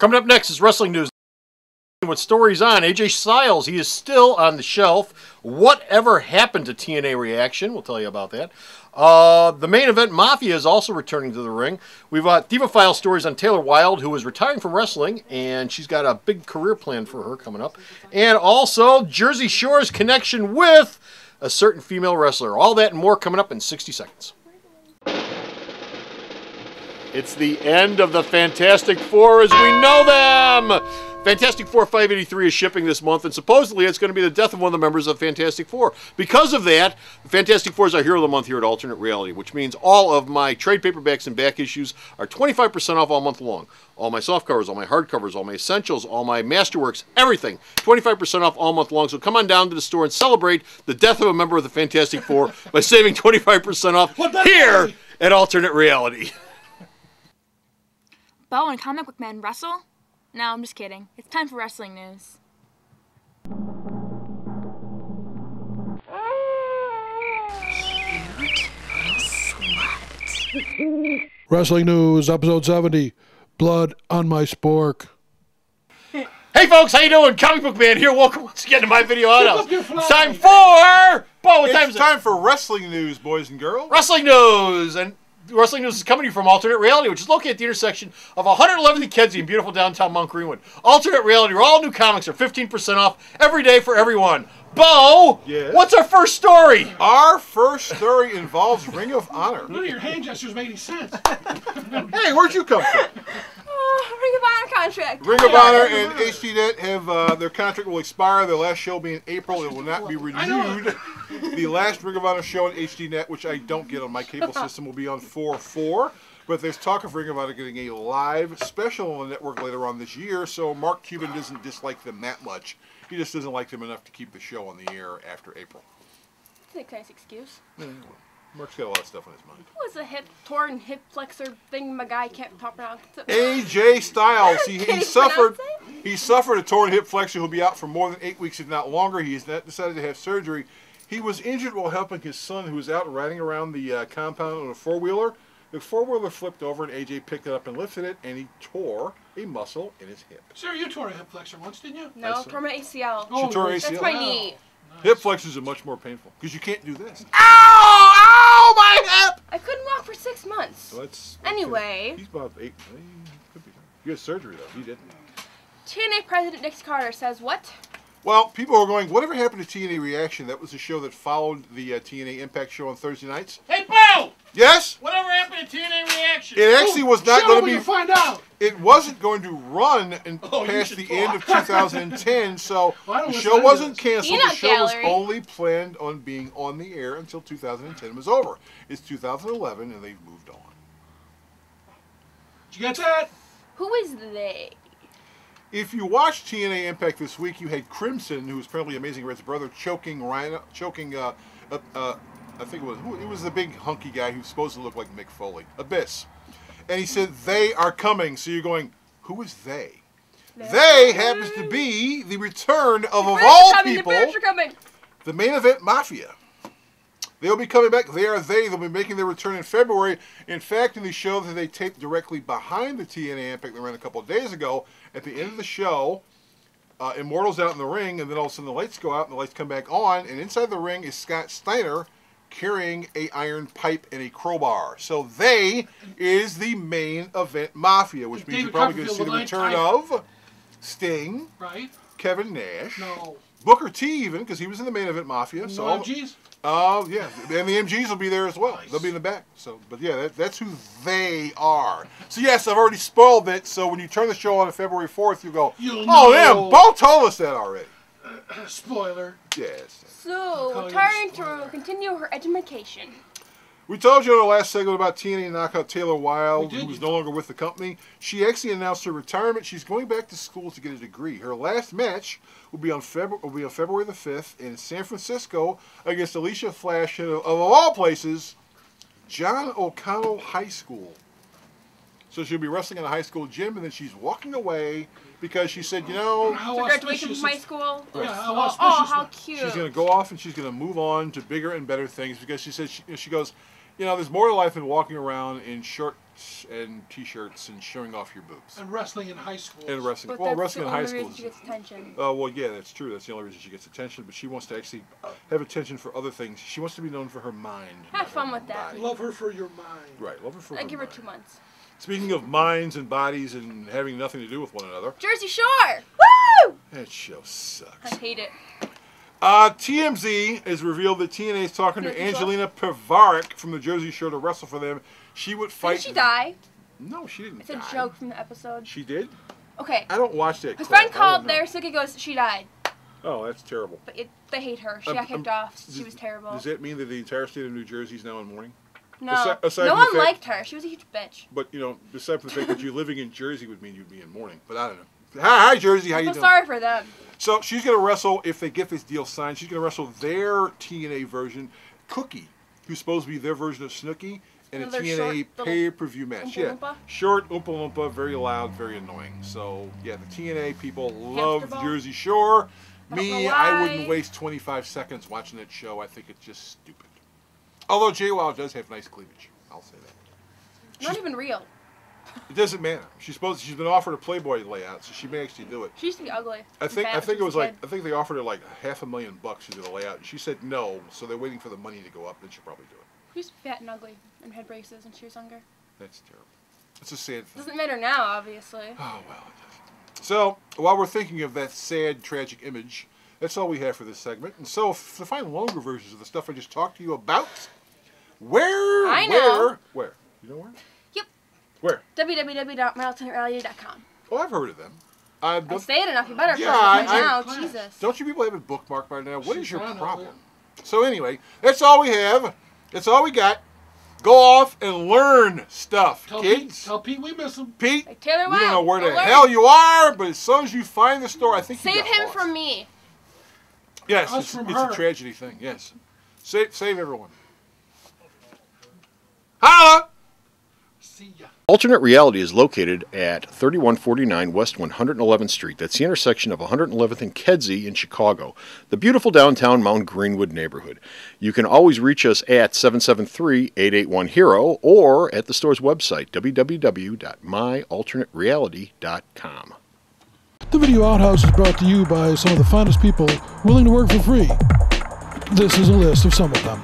Coming up next is wrestling news. What stories on? AJ Styles, he is still on the shelf. Whatever happened to TNA Reaction? We'll tell you about that. The main event Mafia is also returning to the ring. We've got Diva File stories on Taylor Wilde, who is retiring from wrestling, and she's got a big career plan for her coming up. And also Jersey Shore's connection with a certain female wrestler. All that and more coming up in 60 seconds. It's the end of the Fantastic Four as we know them. Fantastic Four 583 is shipping this month, and supposedly it's going to be the death of one of the members of Fantastic Four. Because of that, Fantastic Four is our Hero of the Month here at Alternate Reality, which means all of my trade paperbacks and back issues are 25% off all month long. All my soft covers, all my hard covers, all my essentials, all my masterworks, everything. 25% off all month long. So come on down to the store and celebrate the death of a member of the Fantastic Four by saving 25% off here at Alternate Reality. Bo and Comic Book Man wrestle? No, I'm just kidding. It's time for wrestling news. Wrestling news, episode 70. Blood on my spork. Hey folks, how you doing? Comic Book Man here. Welcome once again to my video outhouse. It's time for... Bo, what time is it? It's time for wrestling news, boys and girls. Wrestling news! And wrestling news is coming to you from Alternate Reality, which is located at the intersection of 111th and Kedzie in beautiful downtown Mount Greenwood. Alternate Reality, where all new comics are 15% off every day for everyone. Bo, yes. What's our first story? Our first story involves Ring of Honor. None of your hand gestures make any sense. Hey, where'd you come from? Ring of Honor contract. Ring of Honor and HDNet have their contract will expire. Their last show being April. It will not be renewed. The last Ring of Honor show on HDNet, which I don't get on my cable system, will be on 4/4. But there's talk of Ring of Honor getting a live special on the network later on this year. So Mark Cuban doesn't dislike them that much. He just doesn't like them enough to keep the show on the air after April. That's a nice excuse. Yeah, well, Mark's got a lot of stuff on his mind. Who was a torn hip flexor thing my guy can't talk about? AJ Styles. He suffered a torn hip flexor. He'll be out for more than 8 weeks, if not longer. He has not decided to have surgery. He was injured while helping his son, who was out riding around the compound on a four-wheeler. The four-wheeler flipped over, and AJ picked it up and lifted it, and he tore a muscle in his hip. Sarah, you tore a hip flexor once, didn't you? No, tore my ACL. She tore ACL. That's my knee. Nice. Hip flexors are much more painful because you can't do this. Ow! Ow! My hip! I couldn't walk for 6 months. So that's Anyway. He's about 8. Could be. You had surgery though. He didn't. TNA President Nick Carter says what? Well, people are going, whatever happened to TNA Reaction? That was the show that followed the TNA Impact show on Thursday nights. Hey, Bo! Yes? Whatever happened to TNA Reaction? It actually was not going to be... find out. It wasn't going to run past the end of 2010, so Well, the show wasn't canceled. The Peanut show was gallery. only planned on being on the air until 2010 was over. It's 2011, and they've moved on. Did you get that? Who is they? If you watched TNA Impact this week, you had Crimson, who was apparently Amazing Red's brother, choking, I think it was the big hunky guy who supposed to look like Mick Foley, Abyss. And he said, they are coming. So you're going, who is they? They happens to be the return of all people, the main event Mafia. They'll be coming back. They'll be making their return in February. In fact, in the show that they taped directly behind the TNA Impact that ran a couple of days ago, at the end of the show, Immortal's out in the ring, and then all of a sudden the lights go out and the lights come back on, and inside the ring is Scott Steiner carrying a iron pipe and a crowbar. So they is the main event Mafia, which means you're probably going to see the return of Sting, Right. Kevin Nash, No. Booker T even, because he was in the main event Mafia. So No MGs? Oh, yeah. And the MGs will be there as well. Nice. They'll be in the back. So, but yeah, that's who they are. So yes, I've already spoiled it. So when you turn the show on February 4th, you go, You'll oh, know. damn, Bo told us that already. Spoiler. Yes. So, trying to continue her education. We told you in the last segment about TNA knockout Taylor Wilde, We did. who was no longer with the company. She actually announced her retirement. She's going back to school to get a degree. Her last match will be on February the 5th in San Francisco against Alicia Flash of all places, John O'Connell High School. So she'll be wrestling in a high school gym, and then she's walking away because she said, you know, How So graduation auspicious from high it's- school? Yeah, how Oh, auspicious how it- cute. she's going to go off and she's going to move on to bigger and better things because she said, she goes, you know, there's more to life than walking around in short and t-shirts and showing off your boobs. And wrestling in high school. And wrestling. But Well, that's wrestling the in high only school reason she gets attention. well, yeah, that's true. That's the only reason she gets attention. But she wants to actually have attention for other things. She wants to be known for her mind. Have fun with that. body. Love her for your mind. Right, love her for her I give her mind. 2 months. Speaking of minds and bodies and having nothing to do with one another, Jersey Shore! Woo! that show I sucks. hate it. TMZ has revealed that TNA is talking to Jersey Shore? Angelina Pivarik from the Jersey Shore to wrestle for them. She would fight. Did she die? No, she didn't It's a die. joke from the episode. She did? Okay. I don't watch that. Her crap. friend I called don't know. there sick and goes, she died. Oh, that's terrible. But they hate her. She got kicked off. She was terrible. Does that mean that the entire state of New Jersey is now in mourning? No. aside No from one the fact- liked her. She was a huge bitch. But, you know, besides from the fact that you living in Jersey would mean you'd be in mourning. But I don't know. Hi, Jersey. How I you feel doing? sorry for them. So she's going to wrestle, if they get this deal signed, she's going to wrestle their TNA version, Cookie, who's supposed to be their version of Snooki, in a Another TNA short little pay-per-view match. Oompa Yeah, Loompa? short, Oompa Loompa, very loud, very annoying. So, yeah, the TNA people love Hamster ball? Jersey Shore. I don't Me, know I why. wouldn't waste 25 seconds watching that show. I think it's just stupid. Although Jay Wilde does have nice cleavage. I'll say that. Not even real. It doesn't matter. She's been offered a Playboy layout, so she may actually do it. She used to be ugly. I think and fat when it she was a like kid. I think they offered her like $500,000 to do the layout, and she said no. So they're waiting for the money to go up, then she'll probably do it. She was fat and ugly and had braces when she was younger. That's terrible. It's a sad thing. Doesn't matter now, obviously. Oh well, it doesn't. So while we're thinking of that sad, tragic image, that's all we have for this segment. And so to find longer versions of the stuff I just talked to you about, I know. where? You know where? Yep. Where? www.myalternatereality.com. Oh, I've heard of them. I say it enough, you better Yeah, right I- now. I- Jesus. Don't you people have it bookmarked by now? What is your She's on it, problem? So anyway, that's all we have. That's all we got. Go off and learn stuff, kids. Tell Pete we miss him. Pete, Like Taylor we don't know Wilde, where go the learn. hell you are, but as soon as you find the store, I think you Save got him lost. from me. Yes, Us it's from a her. tragedy thing. Yes, save everyone. Holla! See ya. Alternate Reality is located at 3149 West 111th Street. That's the intersection of 111th and Kedzie in Chicago, the beautiful downtown Mount Greenwood neighborhood. You can always reach us at 773-881-HERO or at the store's website, www.myalternatereality.com. The Video Outhouse is brought to you by some of the finest people willing to work for free. This is a list of some of them.